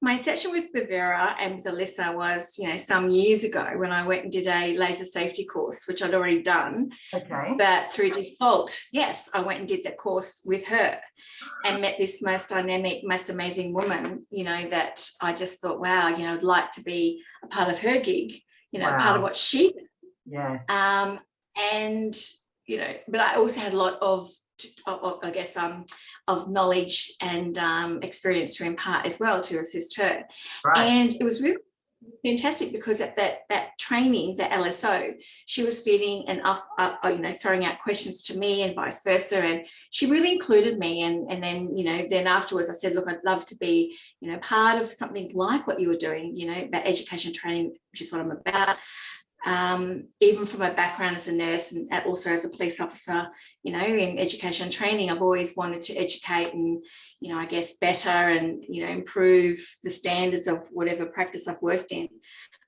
My session with Bavera and with Alyssa was, some years ago when I went and did a laser safety course, which I'd already done. Okay. But through default, yes, I went and did that course with her and met this most dynamic, most amazing woman, that I just thought, wow, I'd like to be a part of her gig, Wow. part of what she did. Yeah. And, but I also had a lot of I guess, of knowledge and experience to impart as well to assist her. Right. And it was really fantastic because at that training, the LSO, she was feeding and throwing out questions to me and vice versa. And she really included me. And then, then afterwards I said, look, I'd love to be, part of something like what you were doing, about education training, which is what I'm about. Even from my background as a nurse and also as a police officer, in education and training, I've always wanted to educate and, I guess better and, improve the standards of whatever practice I've worked in.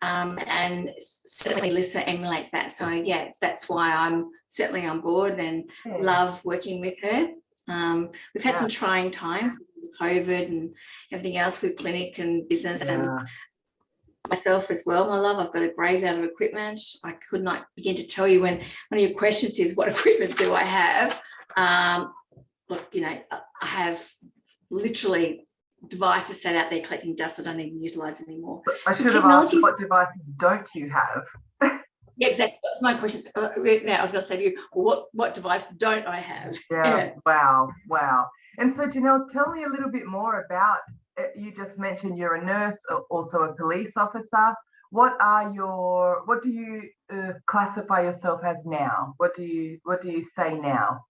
And certainly Alyssa emulates that. So, yeah, that's why I'm certainly on board and love working with her. We've had some trying times, COVID and everything else with clinic and business and myself as well, my love. I've got a graveyard of equipment. I could not begin to tell you when one of your questions is, what equipment do I have? Look, I have literally devices set out there collecting dust I don't even utilize anymore. I should have asked, what devices don't you have? Yeah, exactly. That's my question. Now I was going to say to you, what device don't I have? Yeah. Wow. And so, Jenelle, tell me a little bit more about, you just mentioned you're a nurse, also a police officer. What do you classify yourself as now? What do you say now?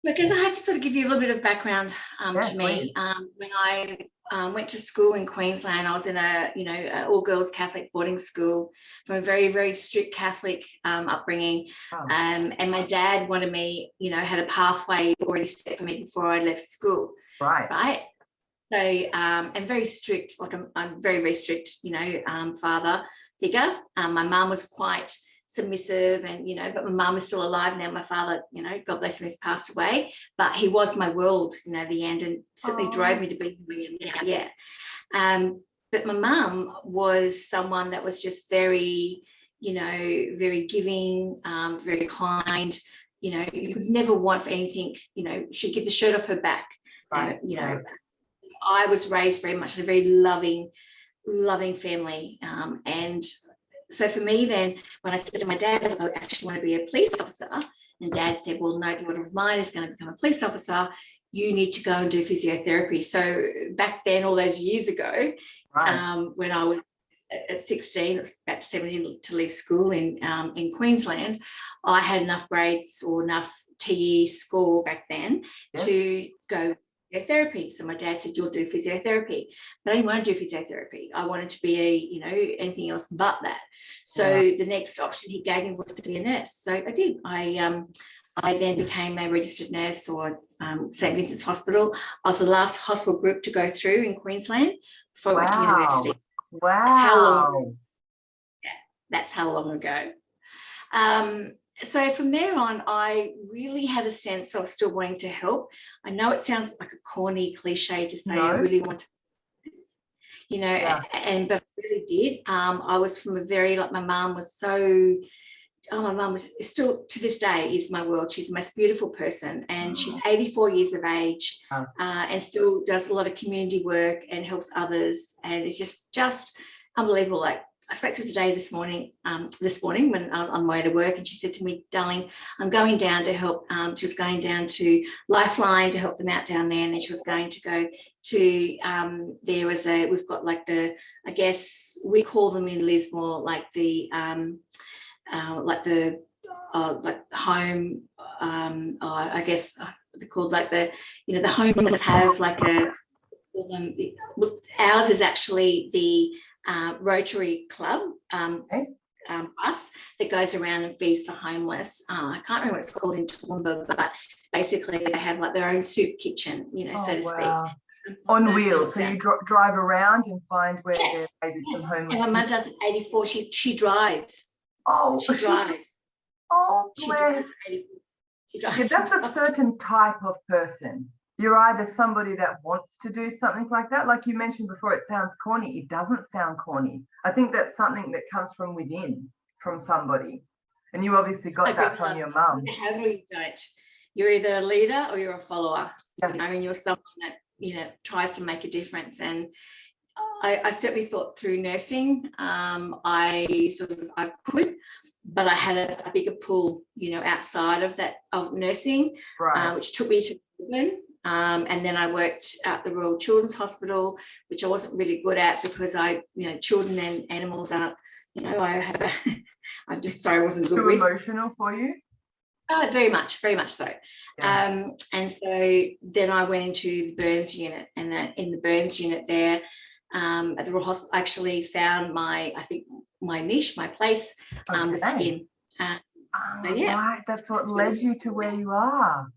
Because I have to sort of give you a little bit of background to me. When I went to school in Queensland, I was in a all-girls Catholic boarding school from a very, very strict Catholic upbringing. And my dad wanted me, had a pathway already set for me before I left school. Right. So, and very strict, like I'm very, very strict, father figure. My mum was quite submissive and, but my mum is still alive now. My father, God bless him, has passed away, but he was my world, the end, and certainly drove me to be who I am now. Yeah. But my mum was someone that was just very, very giving, very kind. You could never want for anything, she'd give the shirt off her back. Right. I was raised very much in a very loving family. And so for me then, when I said to my dad, I actually want to be a police officer, and Dad said, well, no daughter of mine is going to become a police officer. You need to go and do physiotherapy. So back then, all those years ago, when I was at 16, it was about 17 to leave school in Queensland, I had enough grades or enough TE score back then to go physiotherapy. So my dad said, you'll do physiotherapy. But I didn't want to do physiotherapy. I wanted to be anything else but that. So the next option he gave me was to be a nurse. So I did. I then became a registered nurse or St. Vincent's Hospital. I was the last hospital group to go through in Queensland before I went to university. Wow. That's how long ago. So from there on, I really had a sense of still wanting to help. I know it sounds like a corny cliche to say I really want to, but I really did. I was from a very, my mum was so, my mum was still to this day is my world. She's the most beautiful person, and she's 84 years of age and still does a lot of community work and helps others. And it's just unbelievable. Like, I spoke to her this morning when I was on my way to work, and she said to me, darling, I'm going down to help. She was going down to Lifeline to help them out down there. And then she was going to go to, we've got like I guess we call them in Lismore, like the home, I guess they're called like the homeless have like ours is actually the Rotary Club bus that goes around and feeds the homeless. I can't remember what it's called in Toowoomba, but basically they have like their own soup kitchen, so to speak. On wheels, so you drive around and find where there's maybe some homeless. And my mum does at 84. She drives. Oh, she drives. Oh, she drives at 84. She drives. Yeah, that's a certain type of person. you're either somebody that wants to do something like that. Like you mentioned before, it sounds corny. It doesn't sound corny. I think that's something that comes from within, from somebody. And you obviously got that from your mum. However, you don't. You're either a leader or you're a follower. Yeah. You know, and you're someone that, you know, tries to make a difference. And I certainly thought through nursing, I could, but I had a bigger pull, you know, outside of that, of nursing, Right. which took me to Melbourne. And then I worked at the Royal Children's Hospital, which I wasn't really good at because children and animals aren't, you know, I just sorry I wasn't good Too with. Emotional for you? Very much so. Yeah. And so then I went into the burns unit, and that in the burns unit there, at the Royal Hospital, I actually found my niche, my place, with skin. So yeah. Right, that's what led you to where you are.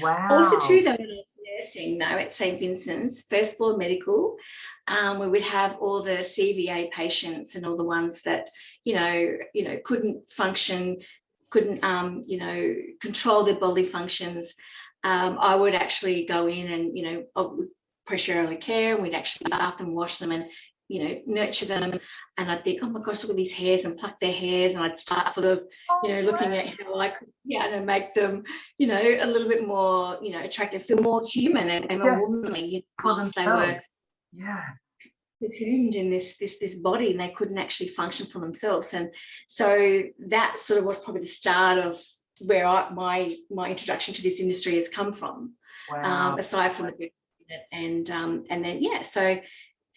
Wow. Also too, though, when I was nursing though at St. Vincent's, first floor medical, where we'd have all the CVA patients and all the ones that, you know, couldn't function, couldn't, control their bodily functions. I would actually go in and, you know, pressure early care, and we'd actually bath and wash them and, you know, nurture them. And I'd think, oh my gosh, look at these hairs, and pluck their hairs. And I'd start sort of, you know, looking at how I could, make them, you know, a little bit more, you know, attractive, feel more human and more womanly, you know, whilst they were cocooned in this body, and they couldn't actually function for themselves. And so that sort of was probably the start of where my introduction to this industry has come from. Wow. Aside from the and then so,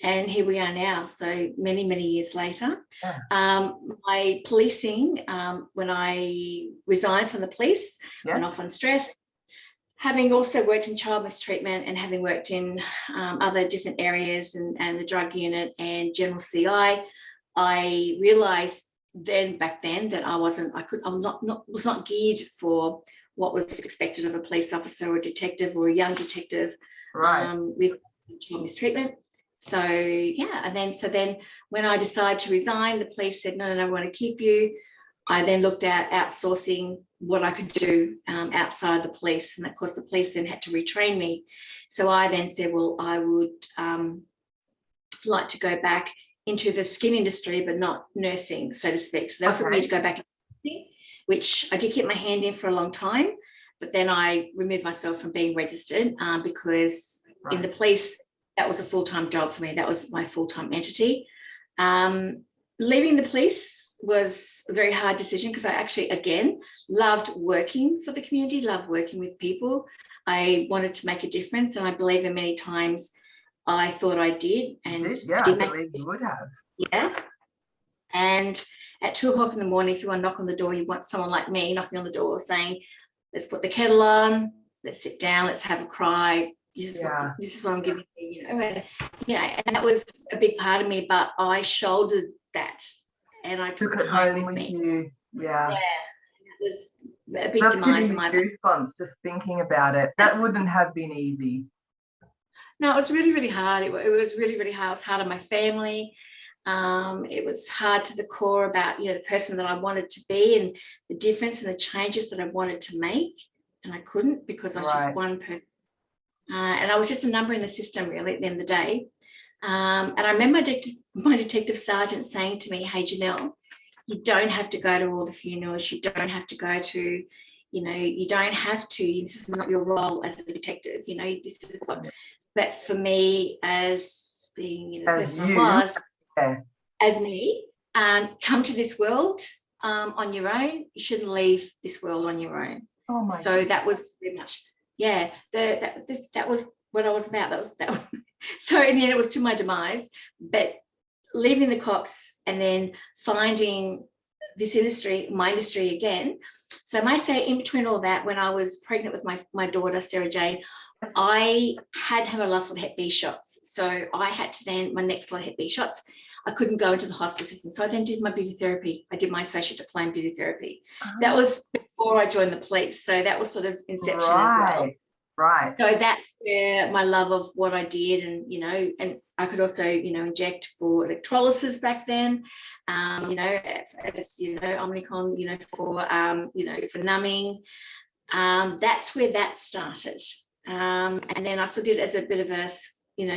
and here we are now, so many years later. My policing, when I resigned from the police, went off on stress, having also worked in child mistreatment and having worked in other different areas and the drug unit and general CI, I realised back then that I was not geared for what was expected of a police officer or a detective or a young detective, with child mistreatment. So then when I decided to resign, the police said, no, I want to keep you. I then looked at outsourcing what I could do outside the police. And of course, the police then had to retrain me. So I then said, well, I would like to go back into the skin industry, but not nursing, so to speak. So they offered me to go back to nursing, which I did keep my hand in for a long time. But then I removed myself from being registered because in the police, that was a full-time job for me. That was my full-time entity. Leaving the police was a very hard decision because I actually, again, loved working for the community, loved working with people. I wanted to make a difference, and I believe in many times I thought I did. And I believe you would have. Yeah. And at 2 o'clock in the morning, if you want to knock on the door, you want someone like me knocking on the door saying, let's put the kettle on, let's sit down, let's have a cry. This is what I'm giving you, and that was a big part of me, but I shouldered that and I took it home with me. Yeah. It was a big demise in my life. Goosebumps just thinking about it. That wouldn't have been easy. No, it was really, really hard. It was really, really hard. It was hard on my family. It was hard to the core about, the person that I wanted to be and the difference and the changes that I wanted to make, and I couldn't because I was just one person. And I was just a number in the system, really, at the end of the day. And I remember my detective sergeant saying to me, hey, Jenelle, you don't have to go to all the funerals. You don't have to go to, you don't have to. This is not your role as a detective. This is what. But for me, as being, the person I was, as me, come to this world on your own. You shouldn't leave this world on your own. Oh my so that was pretty much. Yeah, that was what I was about. That was. So in the end, it was to my demise. But leaving the cops and then finding this industry, my industry again. So I might say, in between all that, when I was pregnant with my daughter Sarah Jane, I had to have a last lot of Hep B shots. So I had to then my next lot of Hep B shots. I couldn't go into the hospice system. So I then did my beauty therapy. I did my associate diploma in beauty therapy. That was before I joined the police. So that was sort of inception as well. Right. So that's where my love of what I did, and I could also, inject for electrolysis back then, as Omnicon, for numbing. That's where that started. And then I sort of did it as a bit of a,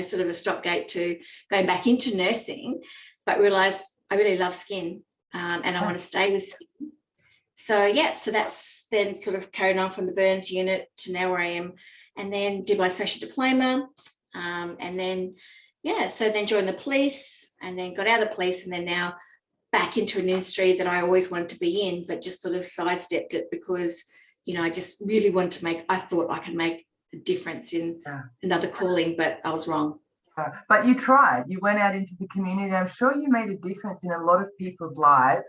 sort of a stopgate to going back into nursing, but realised I really love skin, and I want to stay with skin. So yeah, so that's then sort of carried on from the burns unit to now where I am, and then did my associate diploma, and then so then joined the police, and then got out of the police, and then now back into an industry that I always wanted to be in, but just sort of sidestepped it because I just really wanted to I thought I could make a difference in another calling, but I was wrong. But you tried. You went out into the community. I'm sure you made a difference in a lot of people's lives.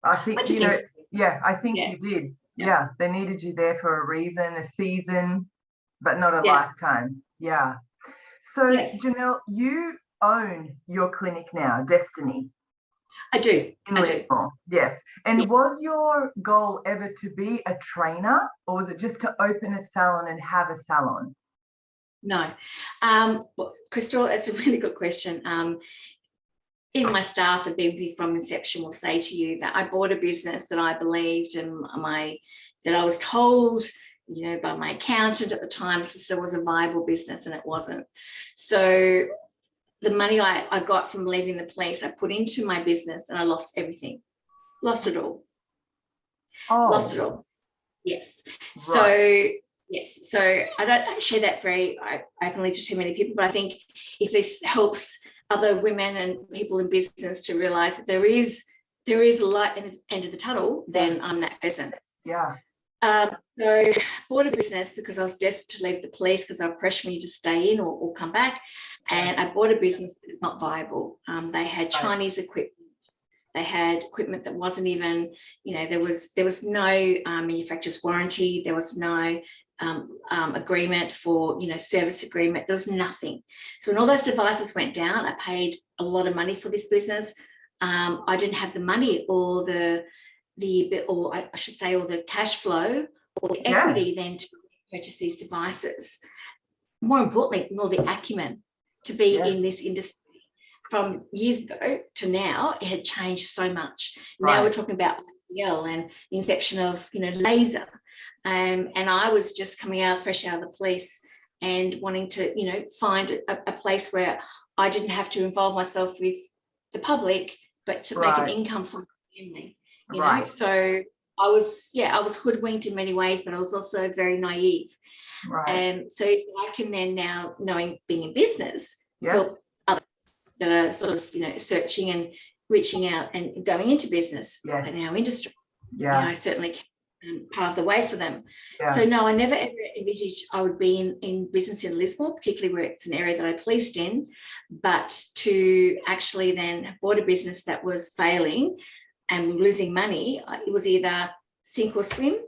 I think, I think you did. Yeah, they needed you there for a reason, a season, but not a lifetime. Yeah. So, Jenelle, you own your clinic now, Destiny. I do. Yes. And was your goal ever to be a trainer, or was it just to open a salon and have a salon? No. Crystal, it's a really good question. Even my staff that been with me from inception will say to you that I bought a business that I believed and that I was told, by my accountant at the time, sister was a viable business, and it wasn't. So the money I got from leaving the police, I put into my business, and I lost everything. Lost it all. Lost it all. Yes. Right. So I don't share that very openly to too many people, but I think if this helps other women and people in business to realise that there is a light at the end of the tunnel, then I'm that person. Yeah. So bought a business because I was desperate to leave the police because they were pressuring me to stay in or come back. And I bought a business that was not viable. They had Chinese equipment. They had equipment that wasn't even, there was no manufacturer's warranty. There was no agreement for, service agreement. There was nothing. So when all those devices went down, I paid a lot of money for this business. I didn't have the money or or I should say, all the cash flow or the equity then to purchase these devices. More importantly, more the acumen to be in this industry. From years ago to now, it had changed so much. Now we're talking about IPL and the inception of, laser. And I was just coming out fresh out of the police and wanting to, find a place where I didn't have to involve myself with the public, but to make an income for my family. You know, so I was hoodwinked in many ways, but I was also very naive. So if I can then now, being in business, help others that are sort of, searching and reaching out and going into business in our industry, I certainly can pave the way for them. So no, I never ever envisaged I would be in business in Lismore, particularly where it's an area that I policed in, but to actually then have bought a business that was failing and losing money, it was either sink or swim.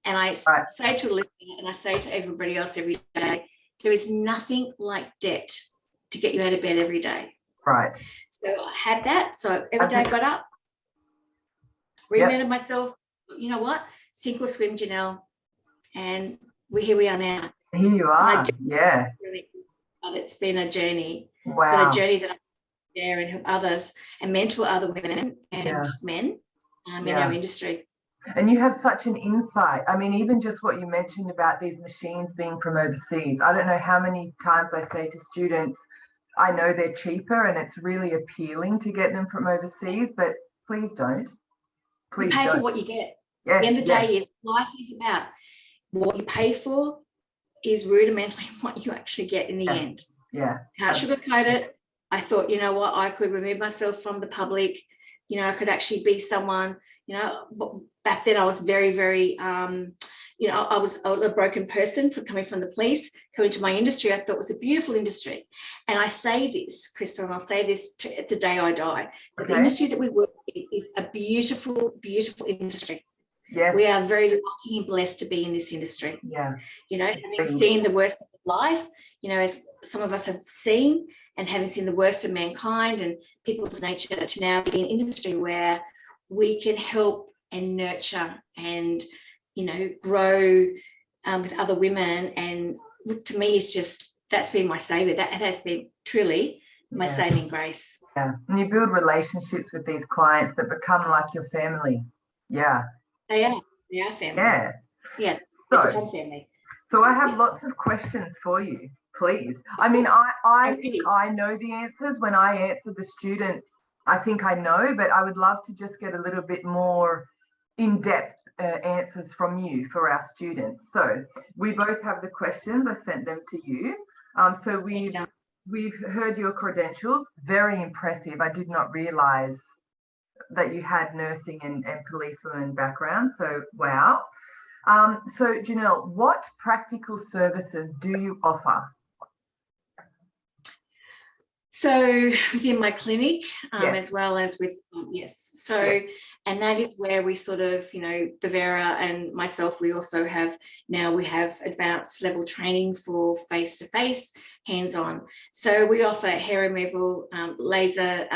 And I say to Olivia, and I say to everybody else every day, there is nothing like debt to get you out of bed every day. So I had that. So every day I got up, reinvented myself. You know what? Sink or swim, Jenelle. And here we are now. Here you are. But it's been a journey. Wow. But a journey that I share and help others and mentor other women and men in our industry. And you have such an insight. I mean, even just what you mentioned about these machines being from overseas. I don't know how many times I say to students, I know they're cheaper and it's really appealing to get them from overseas, but please don't. Please pay for what you get. At the end of the day, life is about what you pay for is rudimentally what you actually get in the end. Can't sugarcoat it. I thought, you know what, I could remove myself from the public. I could actually be someone, back then I was very, very, I was a broken person for coming from the police, coming to my industry. I thought it was a beautiful industry. And I say this, Crystal, and I'll say this to the day I die, that the industry that we work in is a beautiful, beautiful industry. We are very lucky and blessed to be in this industry. Having seen the worst of life, as some of us have seen, and having seen the worst of mankind and people's nature, to now be in an industry where we can help and nurture and, grow with other women. And look, to me, that's been my savior. That has been truly my saving grace. And you build relationships with these clients that become like your family. They are family. They become family. So I have Yes. lots of questions for you, please. I mean, I think I know the answers. When I answer the students, I think I know, but I would love to just get a little bit more in-depth answers from you for our students. So we both have the questions. I sent them to you. So we've heard your credentials. Very impressive. I did not realize that you had nursing and policewoman background. So wow. So Jenelle, what practical services do you offer? So within my clinic, Yes. as well as with, yes. So, and that is where we sort of, you know, Bavera and myself, we also have, now we have advanced level training for face-to-face, hands-on. So we offer hair removal, laser,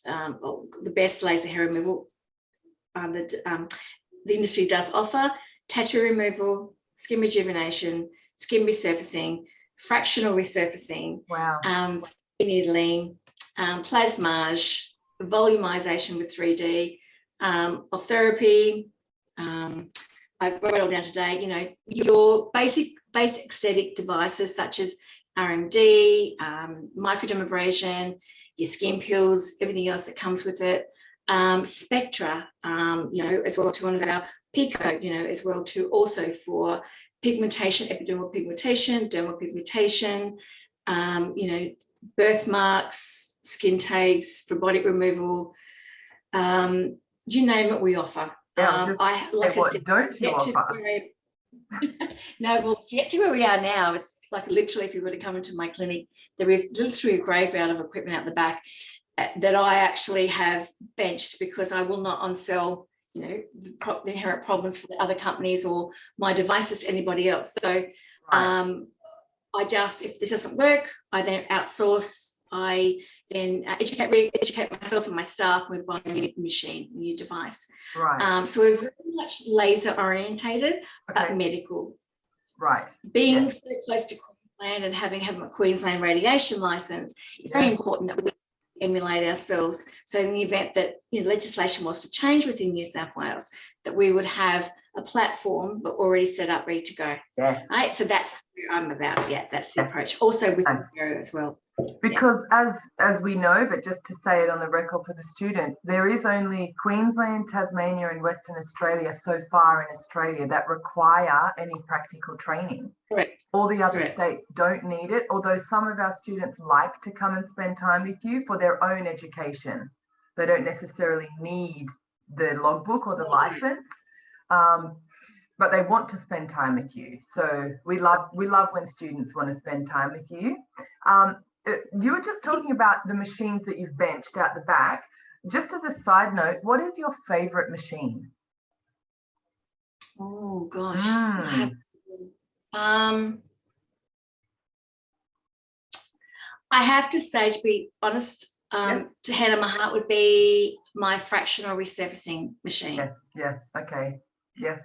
the best laser hair removal the industry does offer, tattoo removal, skin rejuvenation, skin resurfacing, fractional resurfacing, Wow. needling, plasmage, volumization with 3D, therapy. I wrote it all down today. You know, your basic aesthetic devices such as RMD, microdermabrasion, your skin peels, everything else that comes with it. Spectra, you know, as well to one of our Pico, you know, as well to also for pigmentation, epidermal pigmentation, dermal pigmentation, you know, birthmarks, skin tags, phlebitic removal, you name it, we offer. Don't you offer? No, well, to get to where we are now, it's like literally, if you were to come into my clinic, there is literally a graveyard of equipment out the back that I actually have benched because I will not on-sell, you know, the inherent problems for the other companies or my devices to anybody else. So I just, if this doesn't work, I then outsource. I then educate myself and my staff with buying a new machine, new device. Right. So we're very much laser orientated, but medical. Right. Being so close to Queensland and having a Queensland radiation license, it's very important that we emulate ourselves. So in the event that, you know, legislation was to change within New South Wales, that we would have a platform but already set up, ready to go. Right. So that's where I'm about. Yeah, that's the approach. Also with Bavera as well. Because as we know, but just to say it on the record for the students, there is only Queensland, Tasmania and Western Australia so far in Australia that require any practical training. Correct. All the other states don't need it, although some of our students like to come and spend time with you for their own education. They don't necessarily need the logbook or the license, but they want to spend time with you. So we love when students want to spend time with you. You were just talking about the machines that you've benched out the back. Just as a side note, what is your favorite machine? Oh gosh. I have to say, to be honest, to hand on my heart would be my fractional resurfacing machine. Okay. Yes.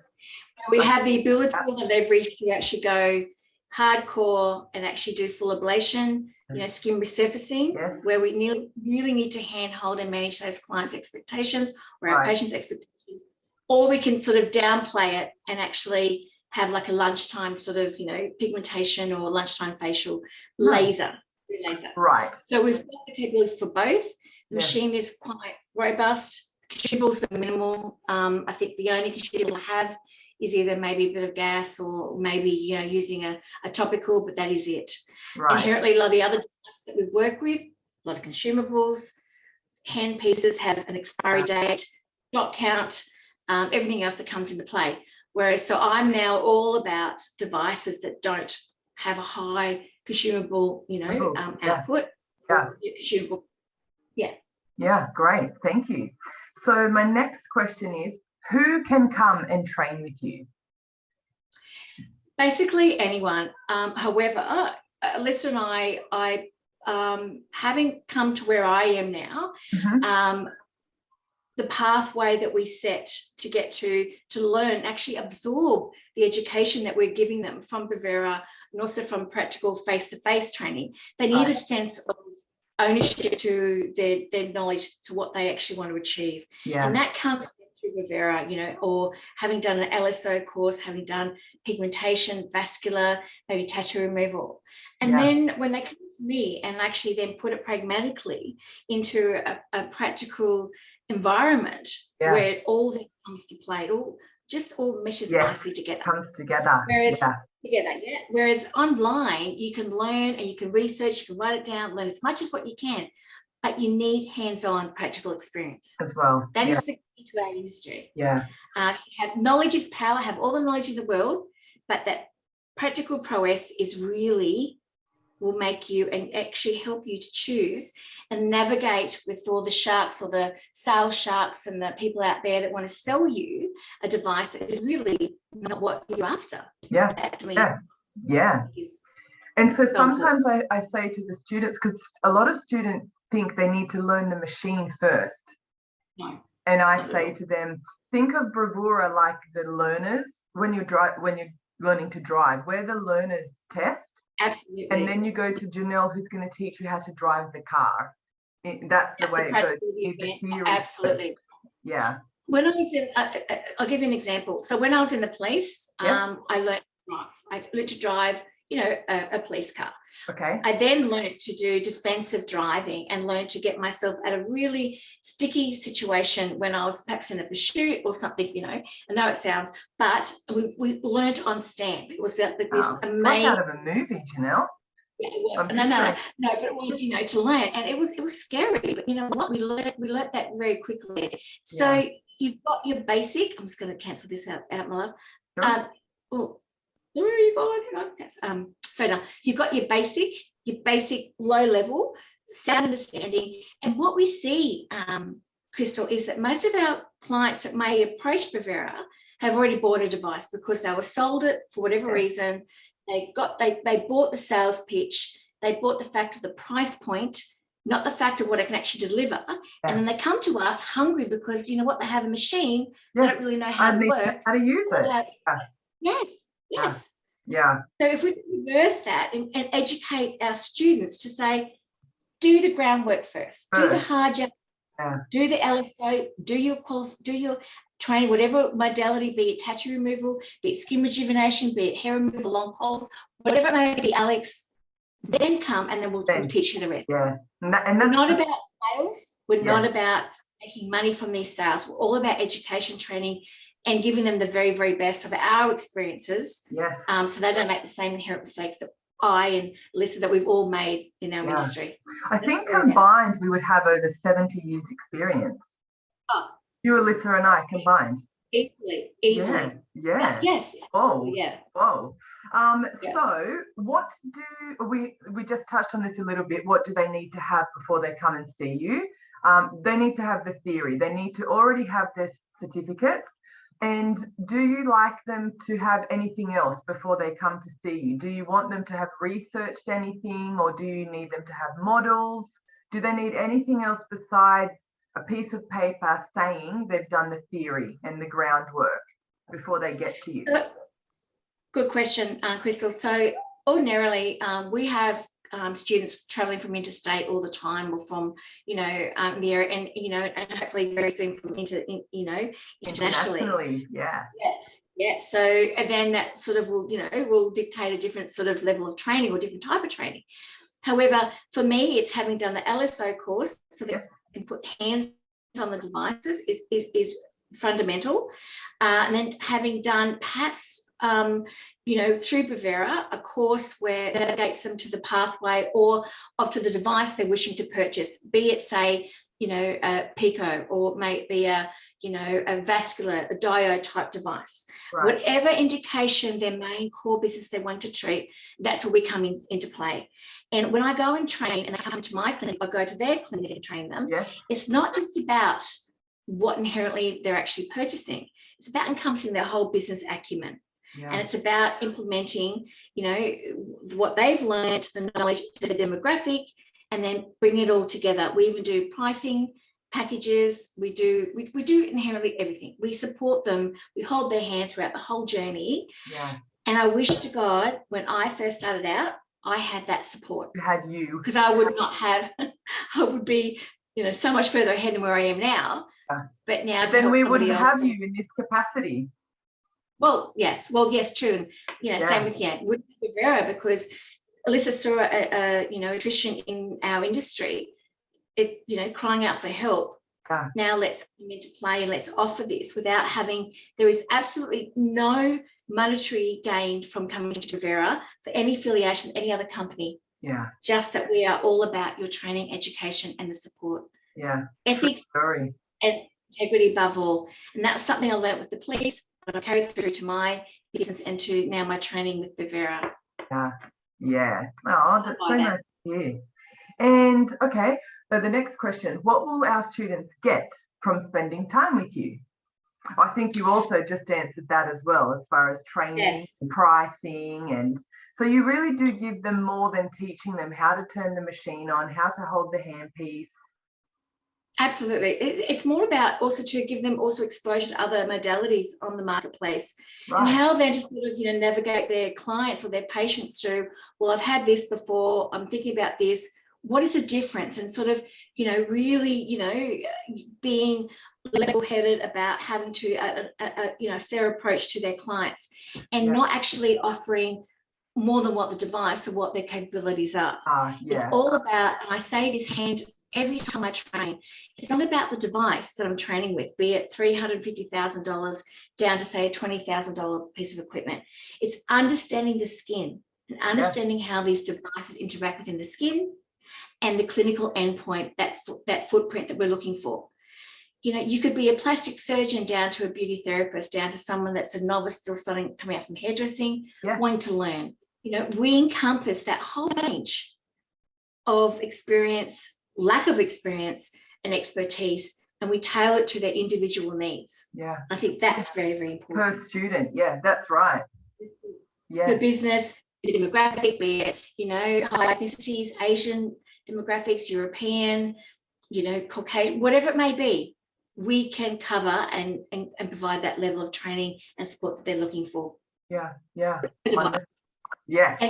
We have the ability and the leverage to actually go hardcore and actually do full ablation, you know, skin resurfacing, where we really need to handhold and manage those clients' expectations or our patients' expectations, or we can sort of downplay it and actually have like a lunchtime sort of, you know, pigmentation or lunchtime facial laser. Right. So we've got the capabilities for both. The machine is quite robust. Consumables are minimal. I think the only consumable I have is either maybe a bit of gas or maybe, you know, using a topical, but that is it. Inherently, a lot of the other devices that we work with, a lot of consumables, hand pieces have an expiry date, shot count, everything else that comes into play. Whereas, so I'm now all about devices that don't have a high consumable, you know, output. Consumable. Yeah, great. Thank you. So my next question is, who can come and train with you? Basically anyone. However, Alyssa and I having come to where I am now, the pathway that we set to get to learn, actually absorb the education that we're giving them from Bavera and also from practical face-to-face training, they need a sense of ownership to their knowledge, to what they actually want to achieve. And that comes through Bavera, you know, or having done an LSO course, having done pigmentation, vascular, maybe tattoo removal. And then when they come to me and actually then put it pragmatically into a practical environment where all that comes to play, it all meshes nicely together. Comes together. Whereas online, you can learn and you can research, you can write it down, learn as much as what you can, but you need hands-on practical experience as well. That is the key to our industry. Have knowledge is power, have all the knowledge in the world, but that practical prowess is really will make you and actually help you to choose and navigate with all the sharks or the sales sharks and the people out there that want to sell you a device that is really not what you're after. And so sometimes I say to the students, because a lot of students think they need to learn the machine first. No. And I say to them, think of bravura like the learners when you're learning to drive. We're the learners test. Absolutely. And then you go to Jenelle, who's going to teach you how to drive the car. That's the way it goes. Absolutely. Yeah. When I was in, I'll give you an example. So when I was in the police, I learned to drive, you know, a police car. Okay. I then learned to do defensive driving and learned to get myself out of really sticky situation when I was perhaps in a pursuit or something, you know. I know it sounds, but we learned on stamp. It was this amazing. Like out of a movie, Jenelle. Yeah, it was. No, but it was, you know, to learn, and it was scary. But you know what? We learned that very quickly. So you've got your basic. I'm just going to cancel this out, my love. Where are you going? So now you've got your basic low level sound understanding. And what we see, Crystal, is that most of our clients that may approach Bavera have already bought a device because they were sold it for whatever reason. They bought the sales pitch. They bought the fact of the price point, not the fact of what it can actually deliver. And then they come to us hungry because, you know what, they have a machine. They don't really know how to work. How to use it. Yes. Yeah. So if we reverse that and educate our students to say, do the groundwork first. Do the hard job, do the LSO, do your training, whatever modality, be it tattoo removal, be it skin rejuvenation, be it hair removal, long poles, whatever it may be, Alex, then come and then we'll teach you the rest. Yeah. And we're not about sales. We're not about making money from these sales. We're all about education, training, and giving them the very, very best of our experiences. So they don't make the same inherent mistakes that I and Lisa, that we've all made in our industry. I think combined we would have over 70 years experience. You, Alyssa, and I combined. Easily. Yes. Whoa. So what do we just touched on this a little bit. What do they need to have before they come and see you? They need to have the theory. They need to already have their certificates. And do you like them to have anything else before they come to see you? Do you want them to have researched anything, or do you need them to have models? Do they need anything else besides a piece of paper saying they've done the theory and the groundwork before they get to you? Good question, Crystal. So ordinarily, we have students traveling from interstate all the time, or from, you know, the area, and, you know, and hopefully very soon from internationally. Yes. So, and then that sort of will dictate a different sort of level of training or different type of training. However, for me, it's having done the LSO course so that I can put hands on the devices is fundamental. And then having done perhaps through Bavera, a course where it navigates them to the pathway or to the device they're wishing to purchase, be it, say, a Pico, or may it be a vascular, a diode type device. Right. Whatever indication their main core business they want to treat, that's where we come into play. And when I go and train and they come to my clinic, I go to their clinic and train them. Yes. It's not just about what inherently they're actually purchasing. It's about encompassing their whole business acumen. Yeah. And it's about implementing, what they've learned, the knowledge, the demographic, and then bring it all together. We even do pricing packages. We do inherently everything. We support them. We hold their hand throughout the whole journey. Yeah. And I wish to God, when I first started out, I had that support. You had you. Because I would not have, I would be so much further ahead than where I am now. But now to then help we somebody wouldn't else. have you in this capacity. Well, yes, true. And same with with Vera, because Alyssa saw a nutrition in our industry, crying out for help. Now let's come into play and let's offer this without there is absolutely no monetary gain from coming to Vera for any affiliation with any other company. Yeah. Just that we are all about your training, education, and the support. Yeah. Ethics and integrity above all. And that's something I learned with the police, but I carried through to my business and to now my training with Bevera. Yeah. Oh, that's so nice to hear. And okay, so the next question, what will our students get from spending time with you? I think you also just answered that as well, as far as training, and pricing, and so you really do give them more than teaching them how to turn the machine on, how to hold the handpiece. Absolutely. It's more about also to give them also exposure to other modalities on the marketplace, and how then to sort of, navigate their clients or their patients through, well, I've had this before, I'm thinking about this, what is the difference? And sort of, really, being level-headed about having to, a fair approach to their clients, and not actually offering more than what the device or what their capabilities are. It's all about, and I say this every time I train, it's not about the device that I'm training with, be it $350,000 down to, say, a $20,000 piece of equipment. It's understanding the skin and understanding how these devices interact within the skin and the clinical endpoint, that footprint that we're looking for. You could be a plastic surgeon down to a beauty therapist, down to someone that's a novice still coming out from hairdressing, wanting to learn. We encompass that whole range of experience, lack of experience and expertise, and we tailor it to their individual needs. I think that's very, very important. Per student, that's right. The business, the demographic, be it, high ethnicities, Asian demographics, European, Caucasian, whatever it may be, we can cover and provide that level of training and support that they're looking for. It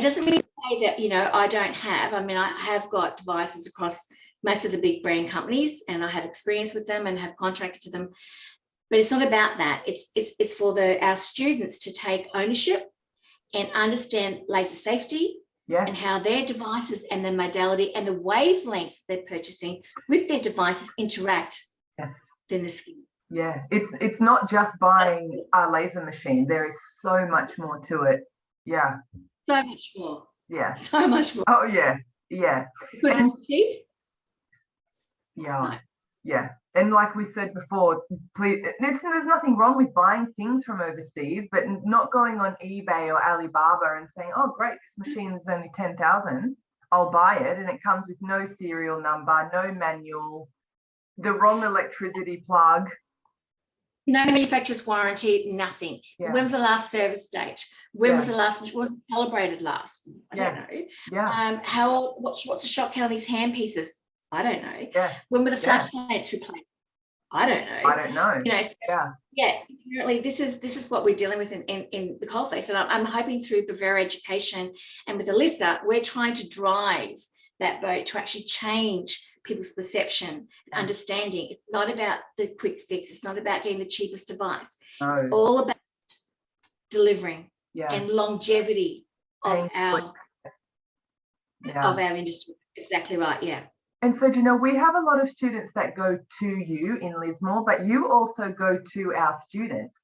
doesn't mean to say that, I don't have. I mean, I have got devices across most of the big brand companies, and I have experience with them and have contracted to them. But it's not about that. It's for our students to take ownership and understand laser safety and how their devices and the modality and the wavelengths they're purchasing with their devices interact within the skin. It's not just buying a laser machine. There is so much more to it. So much more. So much more. Oh yeah. Because it's cheap. And like we said before, please, there's nothing wrong with buying things from overseas, but not going on eBay or Alibaba and saying, oh great, this machine is only 10,000, I'll buy it, and it comes with no serial number, no manual, the wrong electricity plug, no manufacturer's warranty, nothing. When was the last service date? When was the last, was it calibrated last? I don't know. What's the shot count on these handpieces? I don't know. When were the flash plates replaced? I don't know. Apparently this is what we're dealing with in the coalface, and I'm hoping through Bevera Education and with Alyssa, we're trying to drive that boat to actually change people's perception and understanding. It's not about the quick fix. It's not about getting the cheapest device. It's all about delivering and longevity of our industry. Exactly right. And so, Jenelle, we have a lot of students that go to you in Lismore, but you also go to our students.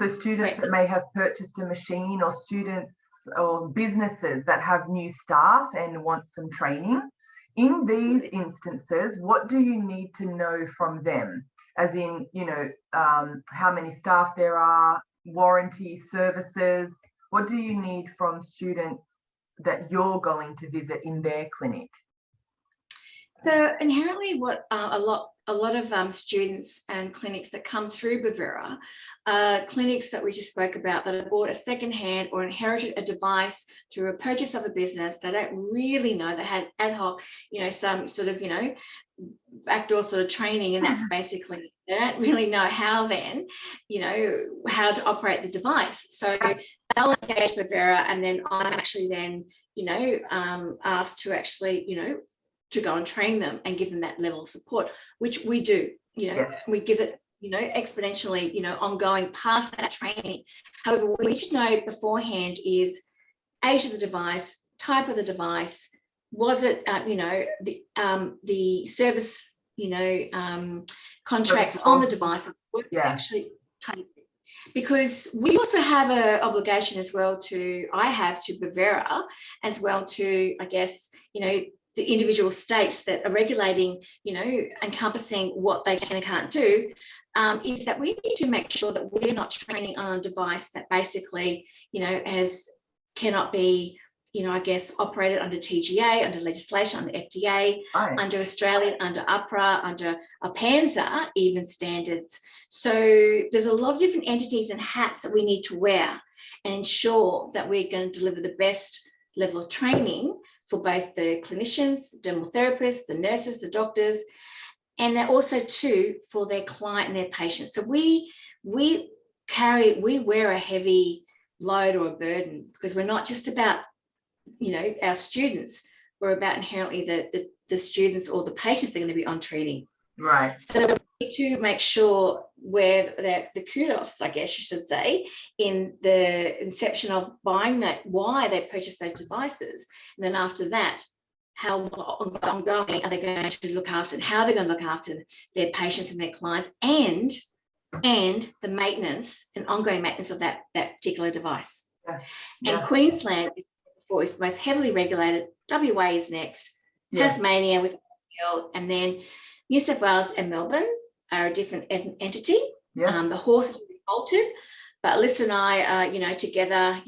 So students that may have purchased a machine, or students or businesses that have new staff and want some training. In these instances, what do you need to know from them? As in, how many staff there are, warranty, services. What do you need from students that you're going to visit in their clinic? So inherently, what a lot of students and clinics that come through Bevera, clinics that we just spoke about that have bought a secondhand or inherited a device through a purchase of a business. They don't really know. They had ad hoc, some sort of, backdoor sort of training, and that's basically, they don't really know how then, how to operate the device. So they'll engage Bevera, and then I'm actually then, asked to actually, to go and train them and give them that level of support, which we do. We give it, exponentially, ongoing past that training. However, what we need to know beforehand is age of the device, type of the device, was it, the service, contracts on the devices were actually taken. Because we also have an obligation as well I have to Bavera as well to, I guess, the individual states that are regulating, encompassing what they can and can't do, is that we need to make sure that we're not training on a device that basically, cannot be, I guess, operated under TGA, under legislation, under FDA, under Australian, under APRA, under APANZA, even standards. So there's a lot of different entities and hats that we need to wear and ensure that we're going to deliver the best level of training for both the clinicians, the dermal therapists, the nurses, the doctors, and they're also too for their client and their patients. So we wear a heavy load or a burden, because we're not just about, our students, we're about inherently the students or the patients that are going to be on treating. Right. So we need to make sure where the kudos, I guess you should say, in the inception of buying that, why they purchased those devices. And then after that, how ongoing are they going to look after, and how they're going to look after their patients and their clients, and the maintenance and ongoing maintenance of that particular device. And Queensland is the most heavily regulated. WA is next. Tasmania with IPL, and then New South Wales and Melbourne are a different entity. The horse is altered, but Alyssa and I are, together,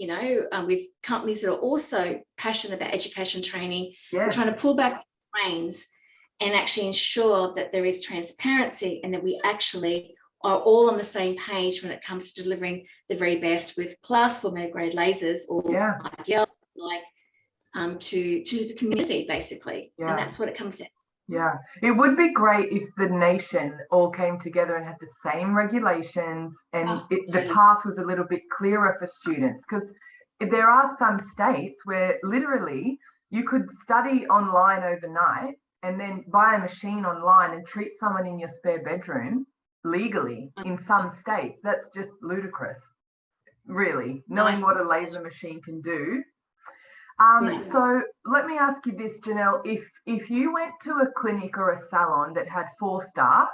with companies that are also passionate about education training. We're trying to pull back the reins and actually ensure that there is transparency, and that we actually are all on the same page when it comes to delivering the very best with class 4 grade lasers or IPL, to the community, basically. And that's what it comes to. Yeah, it would be great if the nation all came together and had the same regulations, and the path was a little bit clearer for students, because there are some states where literally you could study online overnight and then buy a machine online and treat someone in your spare bedroom legally in some states. That's just ludicrous, really, knowing what a laser machine can do. So let me ask you this, Jenelle, if you went to a clinic or a salon that had 4 staff,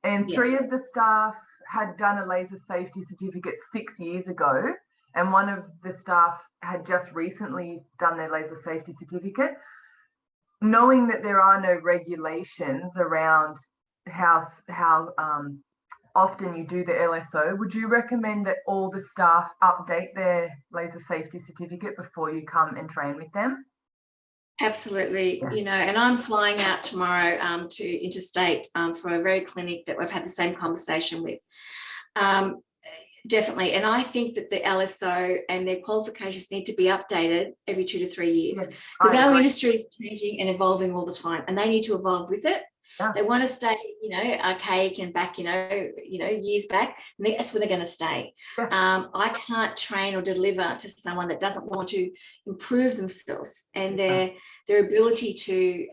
and 3 of the staff had done a laser safety certificate 6 years ago, and 1 of the staff had just recently done their laser safety certificate, knowing that there are no regulations around how often you do the LSO, would you recommend that all the staff update their laser safety certificate before you come and train with them? Absolutely. And I'm flying out tomorrow to interstate for a very clinic that we've had the same conversation with. Definitely. And I think that the LSO and their qualifications need to be updated every 2 to 3 years, because our industry is changing and evolving all the time, and they need to evolve with it. They want to stay, archaic and back, years back, and that's where they're going to stay. I can't train or deliver to someone that doesn't want to improve themselves and their ability to,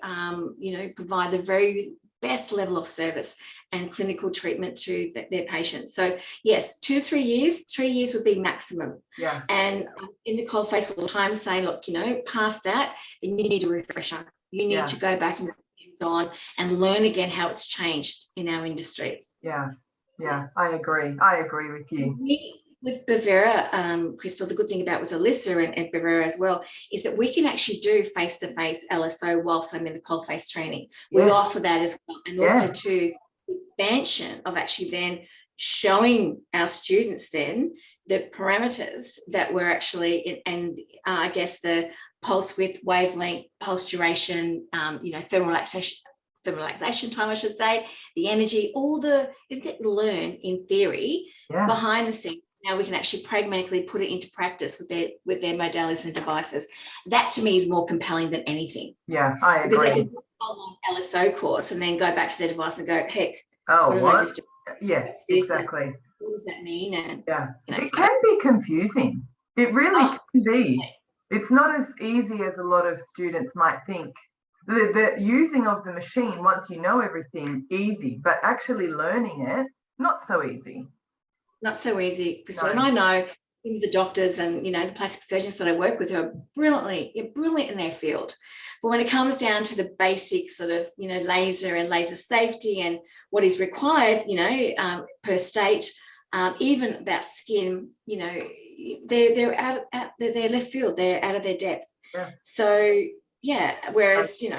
provide the very best level of service and clinical treatment to their patients. So yes, 2 to 3 years, 3 years would be maximum. And in the cold face all the time saying, look, past that, then you need a refresher. You need to go back and on and learn again how it's changed in our industry. I agree with you. With Bavera, Crystal, the good thing about with Alyssa and Bavera as well is that we can actually do face-to-face LSO whilst I'm in the cold face training. We offer that as well, and also to expansion of actually then showing our students then the parameters that we're actually I guess the pulse width, wavelength, pulse duration, thermal relaxation time, I should say, the energy, all the learn in theory behind the scenes. Now we can actually pragmatically put it into practice with their modalities and devices. That to me is more compelling than anything. I agree. Because they can do a long LSO course and then go back to their device and go, heck, what? Yes, exactly. What does that mean? And it can be confusing. It really can be. It's not as easy as a lot of students might think The using of the machine, once you know everything, easy, but actually learning it, not so easy. Not so easy, Crystal. And No. I know the doctors and, the plastic surgeons that I work with are brilliant in their field. But when it comes down to the basic sort of, laser and laser safety and what is required, per state, even about skin, they're they're left field, they're out of their depth. Yeah. So, yeah, whereas, we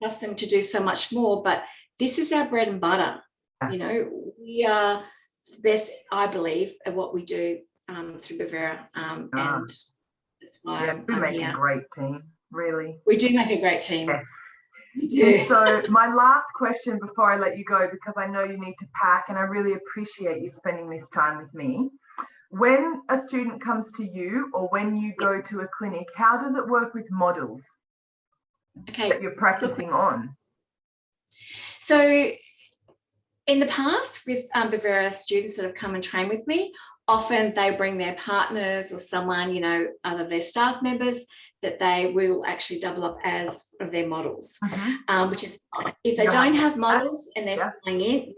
ask them to do so much more, but this is our bread and butter. Yeah. We are best, I believe, at what we do through Bavera, and that's why we I'm make here. a great team, really. We do make a great team. Yes. And so my last question before I let you go, because I know you need to pack and I really appreciate you spending this time with me. When a student comes to you or when you go to a clinic, how does it work with models that you're practicing on? So in the past, with Bavera students that have come and trained with me, often they bring their partners or someone, other their staff members, that they will actually double up as one of their models, which is fine. If they don't have models and they're flying in,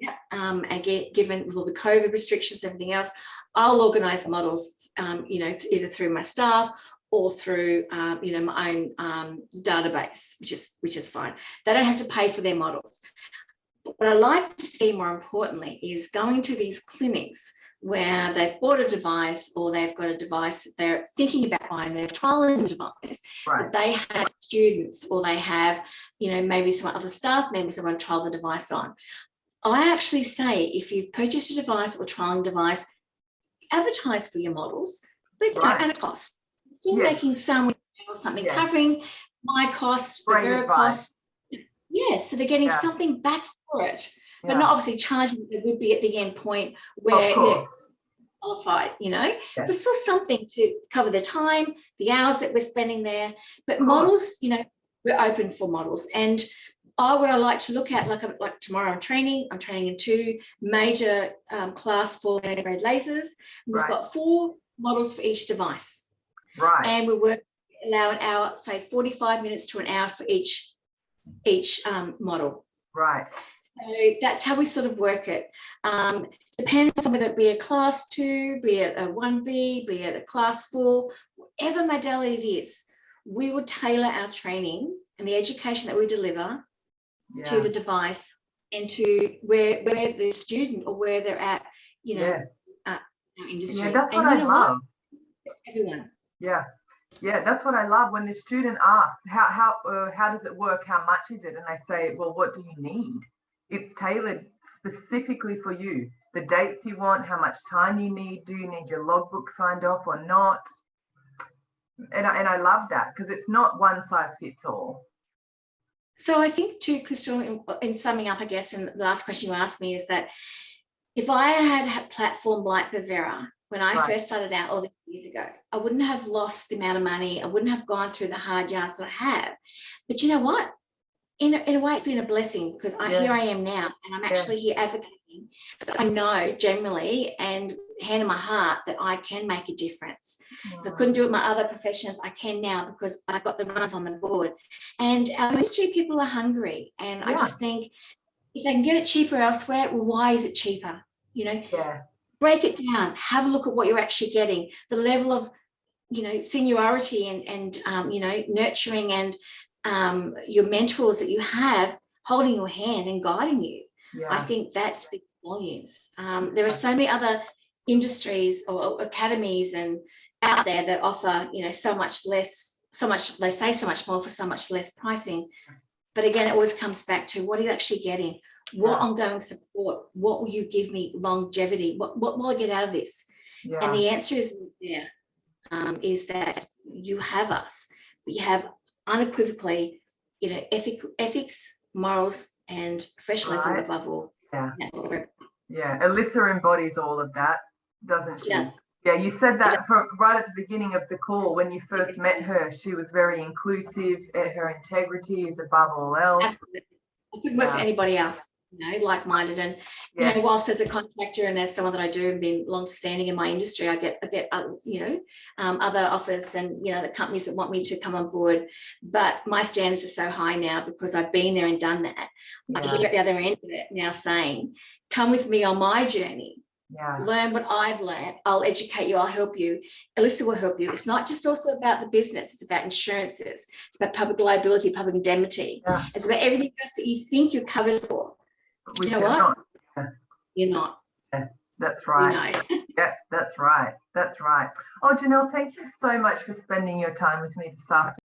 again, given with all the COVID restrictions and everything else, I'll organise models, either through my staff or through, my own database, which is fine. They don't have to pay for their models. But what I like to see more importantly is going to these clinics where they've bought a device or they've got a device that they're thinking about buying, they're trialing the device, that they have students or they have, maybe some other staff members that want to trial the device on. I actually say, if you've purchased a device or trialing device, advertise for your models, but at a cost. Still making some or something covering my costs, Bavera costs. Yes, so they're getting something back for it, but not obviously charging what it would be at the end point where they're qualified, but still something to cover the time, the hours that we're spending there. But models, we're open for models. And what I like to look at, like tomorrow I'm training in 2 major class 4 grade lasers. We've got 4 models for each device. And we allow an hour, say 45 minutes to an hour for each model. So that's how we sort of work it. Depends on whether it be a class 2, be it a 1B, be it a class 4, whatever modality it is, we will tailor our training and the education that we deliver to the device and to where the student or where they're at, in our industry. Yeah, that's what I love. Everyone. Yeah, that's what I love when the student asks, how does it work? How much is it? And I say, well, what do you need? It's tailored specifically for you. The dates you want, how much time you need, do you need your logbook signed off or not? And I love that because it's not one size fits all. So I think too, Crystal, in summing up, I guess, and the last question you asked me is that if I had a platform like Bavera, when I first started out all these years ago, I wouldn't have lost the amount of money. I wouldn't have gone through the hard yards that I have. But you know what? In a way, it's been a blessing because here I am now, and I'm actually here advocating. But I know generally, and hand in my heart, that I can make a difference. If I couldn't do it in my other professions, I can now because I've got the runs on the board. And our industry people are hungry, and I just think if they can get it cheaper elsewhere, well, why is it cheaper? Break it down, have a look at what you're actually getting, the level of, seniority and nurturing and your mentors that you have holding your hand and guiding you. I think that speaks volumes. There are so many other industries or academies and out there that offer, so much more for so much less pricing. But again, it always comes back to what are you actually getting? What ongoing support? What will you give me? Longevity? What will I get out of this? And the answer is is that you have us. You have unequivocally, ethics, morals, and professionalism above all. Alyssa embodies all of that, doesn't she? Yes. Yeah, you said that right at the beginning of the call when you first met her. She was very inclusive. Her integrity is above all else. Absolutely. I couldn't work for anybody else. like-minded. And whilst as a contractor and as someone that I do and been long-standing in my industry, I get other offers and the companies that want me to come on board. But my standards are so high now because I've been there and done that. I hear at the other end of it now saying, "Come with me on my journey." Learn what I've learned. I'll educate you. I'll help you. Alyssa will help you. It's not just also about the business. It's about insurances. It's about public liability, public indemnity. It's about everything else that you think you're covered for. You know what? You're not. That's right. Yeah, that's right. That's right. Oh, Jenelle, thank you so much for spending your time with me this afternoon.